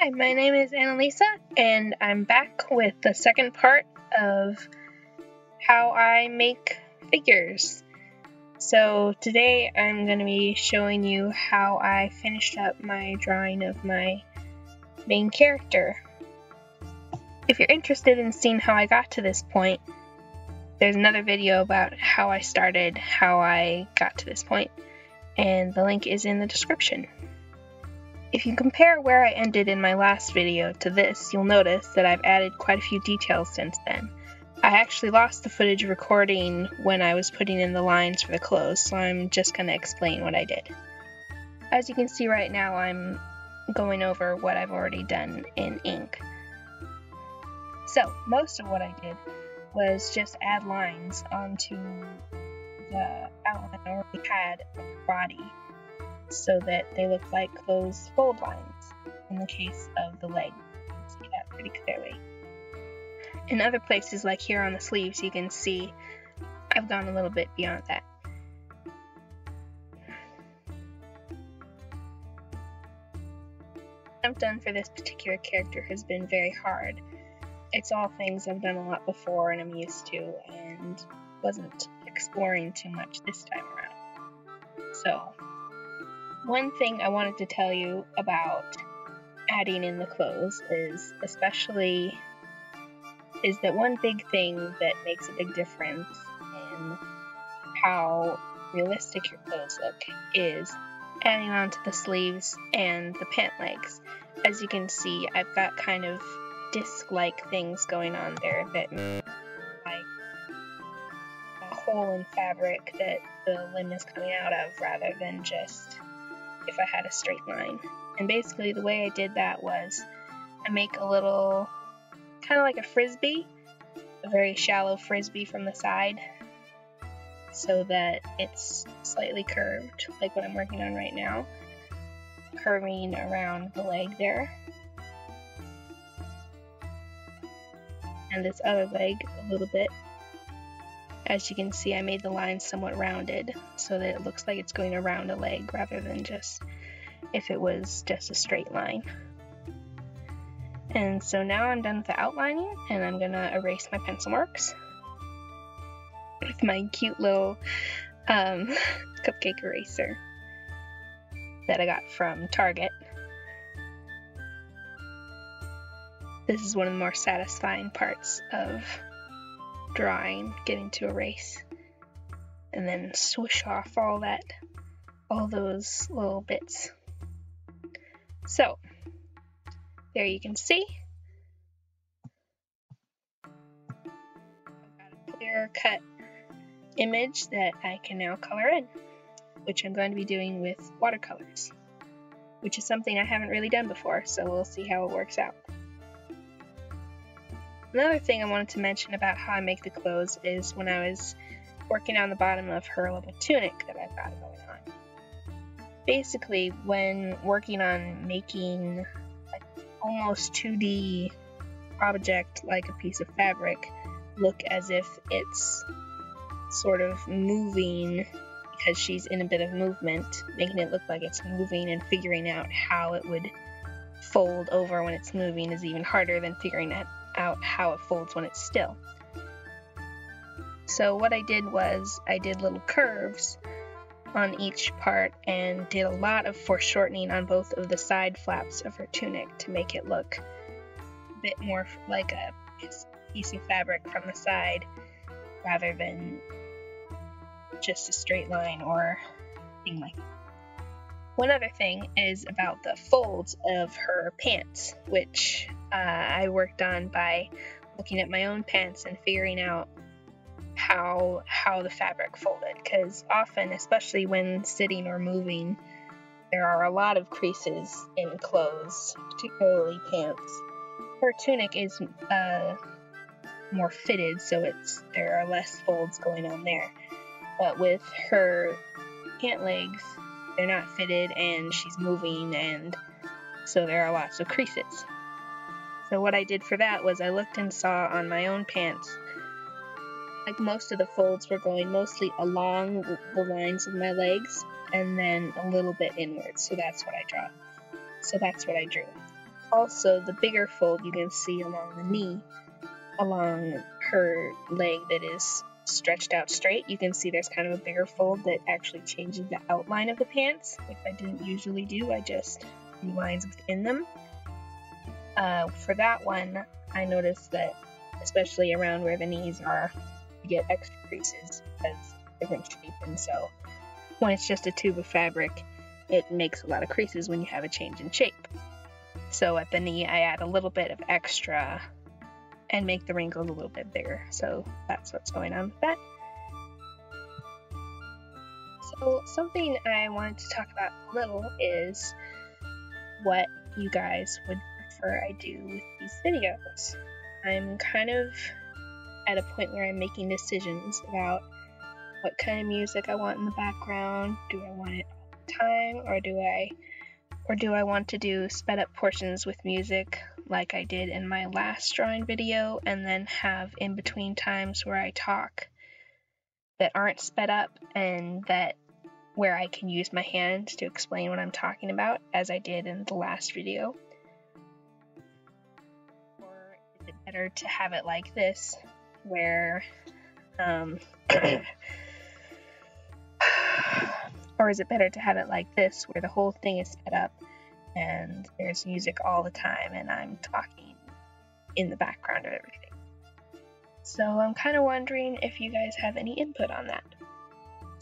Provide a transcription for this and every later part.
Hi, my name is Annalisa, and I'm back with the second part of how I make figures. So today I'm going to be showing you how I finished up my drawing of my main character. If you're interested in seeing how I got to this point, there's another video about how I started, how I got to this point, and the link is in the description. If you compare where I ended in my last video to this, you'll notice that I've added quite a few details since then. I actually lost the footage recording when I was putting in the lines for the clothes, so I'm just going to explain what I did. As you can see right now, I'm going over what I've already done in ink. So, most of what I did was just add lines onto the outline I already had of the body, so that they look like closed fold lines in the case of the leg. You can see that pretty clearly. In other places, like here on the sleeves, you can see I've gone a little bit beyond that. What I've done for this particular character has been very hard. It's all things I've done a lot before and I'm used to, and wasn't exploring too much this time around. So, one thing I wanted to tell you about adding in the clothes is that one big thing that makes a big difference in how realistic your clothes look is adding onto the sleeves and the pant legs. As you can see, I've got kind of disc-like things going on there that make like a hole in fabric that the limb is coming out of, rather than just if I had a straight line. And basically the way I did that was I make a little, kind of like a frisbee, a very shallow frisbee from the side, so that it's slightly curved, like what I'm working on right now, curving around the leg there. And this other leg a little bit. As you can see, I made the line somewhat rounded so that it looks like it's going around a leg rather than just if it was just a straight line. And so now I'm done with the outlining, and I'm going to erase my pencil marks with my cute little cupcake eraser that I got from Target. This is one of the more satisfying parts of drawing, getting to erase and then swoosh off all those little bits. So there you can see I've got a clear cut image that I can now color in, which I'm going to be doing with watercolors, which is something I haven't really done before, so we'll see how it works out. Another thing I wanted to mention about how I make the clothes is when I was working on the bottom of her little tunic that I've got going on. Basically, when working on making like almost 2D object like a piece of fabric look as if it's sort of moving because she's in a bit of movement, making it look like it's moving and figuring out how it would fold over when it's moving is even harder than figuring out how it folds when it's still. So what I did was I did little curves on each part and did a lot of foreshortening on both of the side flaps of her tunic to make it look a bit more like a piece of fabric from the side rather than just a straight line or thing like that. One other thing is about the folds of her pants, which I worked on by looking at my own pants and figuring out how the fabric folded, because often, especially when sitting or moving, there are a lot of creases in clothes, particularly pants. Her tunic is more fitted, so there are less folds going on there. But with her pant legs, they're not fitted and she's moving, and so there are lots of creases. So what I did for that was I looked and saw on my own pants, like most of the folds were going mostly along the lines of my legs and then a little bit inwards. So that's what I drew. Also, the bigger fold you can see along the knee, along her leg that is stretched out straight, you can see there's kind of a bigger fold that actually changes the outline of the pants, which I didn't usually do. I just drew lines within them. For that one, I noticed that, especially around where the knees are, you get extra creases because it's a different shape, and so when it's just a tube of fabric, it makes a lot of creases when you have a change in shape. So at the knee, I add a little bit of extra and make the wrinkles a little bit bigger. So that's what's going on with that. So something I wanted to talk about a little is what you guys would prefer I do with these videos. I'm kind of at a point where I'm making decisions about what kind of music I want in the background. Do I want it all the time, or do I want to do sped up portions with music like I did in my last drawing video, and then have in between times where I talk that aren't sped up and that where I can use my hands to explain what I'm talking about, as I did in the last video? Or is it better to have it like this, where or is it better to have it like this, where the whole thing is sped up and there's music all the time and I'm talking in the background of everything? So I'm kind of wondering if you guys have any input on that.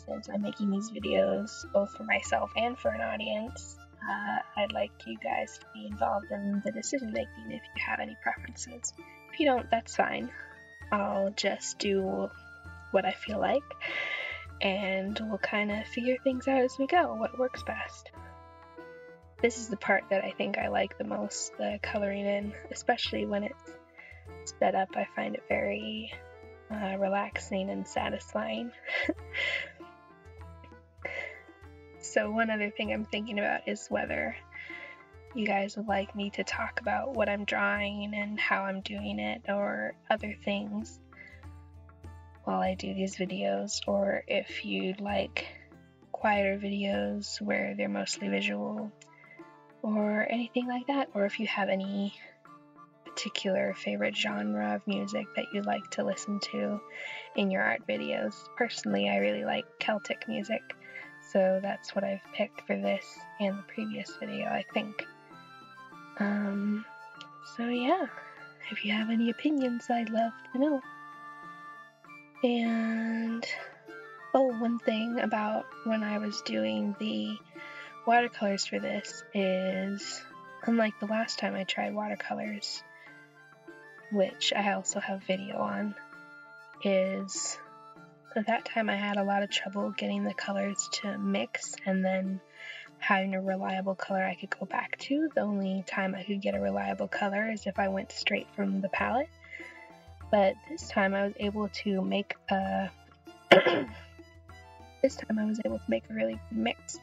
Since I'm making these videos both for myself and for an audience, I'd like you guys to be involved in the decision making if you have any preferences. If you don't, that's fine. I'll just do what I feel like, and we'll kind of figure things out as we go, what works best. This is the part that I think I like the most, the coloring in, especially when it's sped up. I find it very relaxing and satisfying. So one other thing I'm thinking about is whether you guys would like me to talk about what I'm drawing and how I'm doing it, or other things while I do these videos, or if you'd like quieter videos where they're mostly visual, or anything like that, or if you have any particular favorite genre of music that you'd like to listen to in your art videos. Personally, I really like Celtic music, so that's what I've picked for this and the previous video, I think. So yeah, if you have any opinions, I'd love to know. And, one thing about when I was doing the watercolors for this is, unlike the last time I tried watercolors, which I also have video on, is at that time I had a lot of trouble getting the colors to mix and then having a reliable color I could go back to. The only time I could get a reliable color is if I went straight from the palette. But this time I was able to make a really good mix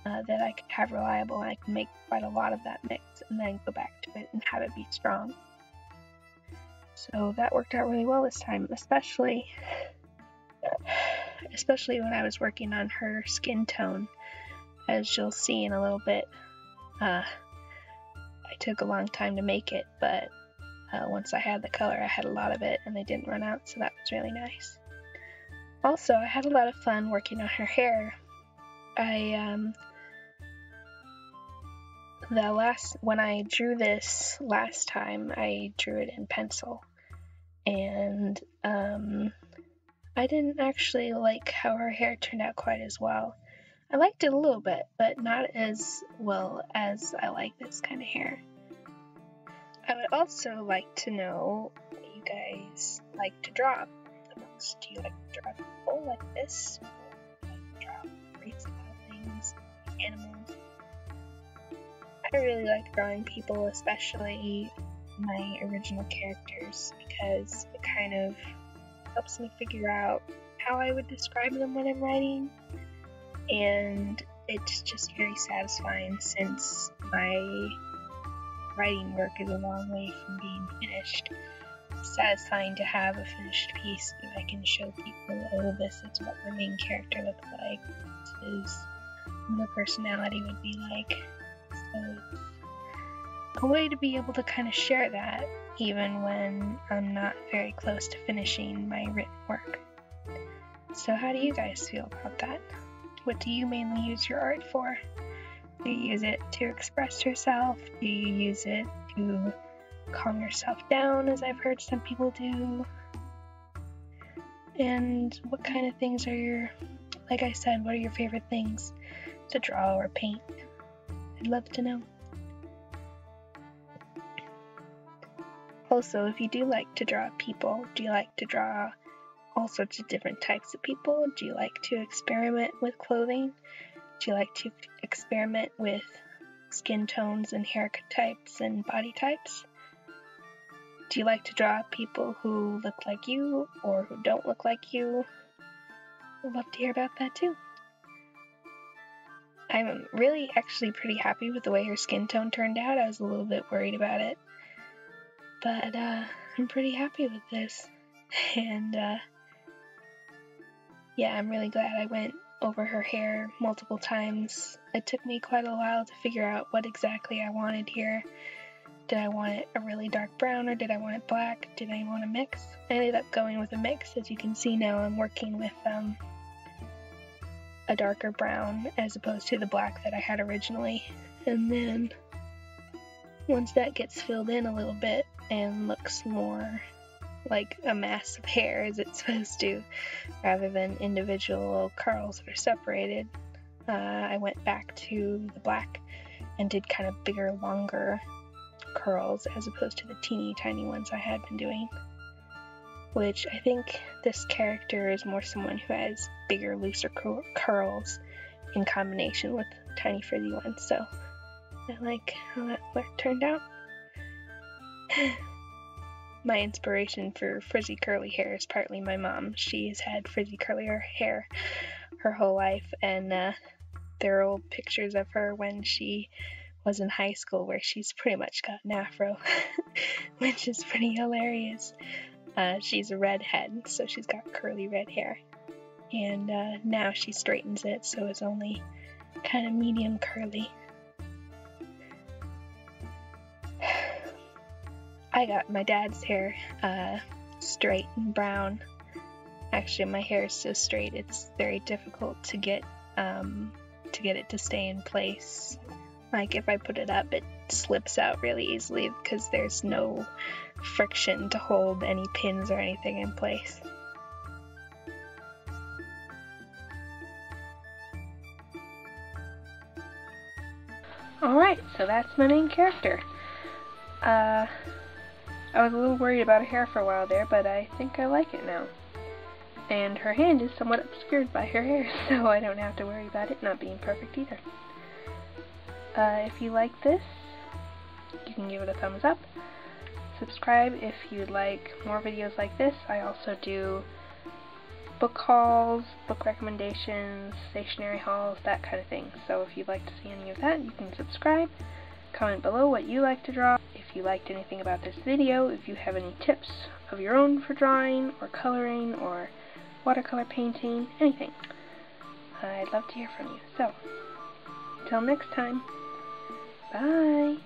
that I could have reliable, and I could make quite a lot of that mix and then go back to it and have it be strong. So that worked out really well this time, especially when I was working on her skin tone. As you'll see in a little bit, I took a long time to make it, but once I had the color, I had a lot of it and they didn't run out, so that was really nice. Also, I had a lot of fun working on her hair. When I drew this last time, I drew it in pencil, and I didn't actually like how her hair turned out quite as well. I liked it a little bit, but not as well as I like this kind of hair. I would also like to know what you guys like to draw the most. Do you like to draw people like this? Or do you like to draw freestyle things, like animals? I really like drawing people, especially my original characters, because it kind of helps me figure out how I would describe them when I'm writing. And it's just very satisfying, since my writing work is a long way from being finished. It's satisfying to have a finished piece that I can show people, oh, this is what my main character looks like, this is what her personality would be like. So a way to be able to kind of share that even when I'm not very close to finishing my written work. So how do you guys feel about that? What do you mainly use your art for? Do you use it to express yourself? Do you use it to calm yourself down, as I've heard some people do? And what kind of things are your, like I said, what are your favorite things to draw or paint? I'd love to know. Also, if you do like to draw people, do you like to draw all sorts of different types of people? Do you like to experiment with clothing? Do you like to experiment with skin tones and hair types and body types? Do you like to draw people who look like you or who don't look like you? I'd love to hear about that too. I'm really actually pretty happy with the way her skin tone turned out. I was a little bit worried about it, but I'm pretty happy with this. And yeah, I'm really glad I went over her hair multiple times. It took me quite a while to figure out what exactly I wanted here. Did I want it a really dark brown or did I want it black? Did I want a mix? I ended up going with a mix. As you can see now, I'm working with a darker brown as opposed to the black that I had originally. And then once that gets filled in a little bit and looks more like a mass of hair as it's supposed to, rather than individual curls that are separated, I went back to the black and did kind of bigger, longer curls as opposed to the teeny tiny ones I had been doing, which I think this character is more someone who has bigger, looser curls in combination with tiny frizzy ones, so I like how that work turned out. My inspiration for frizzy curly hair is partly my mom. She's had frizzy curly hair her whole life, and there are old pictures of her when she was in high school where she's pretty much got an afro, which is pretty hilarious. She's a redhead, so she's got curly red hair, and now she straightens it so it's only kind of medium curly. I got my dad's hair straight and brown. Actually, my hair is so straight it's very difficult to get it to stay in place. Like if I put it up, it slips out really easily because there's no friction to hold any pins or anything in place. Alright, so that's my main character. I was a little worried about her hair for a while there, but I think I like it now. And her hand is somewhat obscured by her hair, so I don't have to worry about it not being perfect either. If you like this, you can give it a thumbs up. Subscribe if you'd like more videos like this. I also do book hauls, book recommendations, stationery hauls, that kind of thing. So if you'd like to see any of that, you can subscribe. Comment below what you like to draw. If you liked anything about this video, if you have any tips of your own for drawing, or coloring, or watercolor painting, anything, I'd love to hear from you. So, until next time, bye!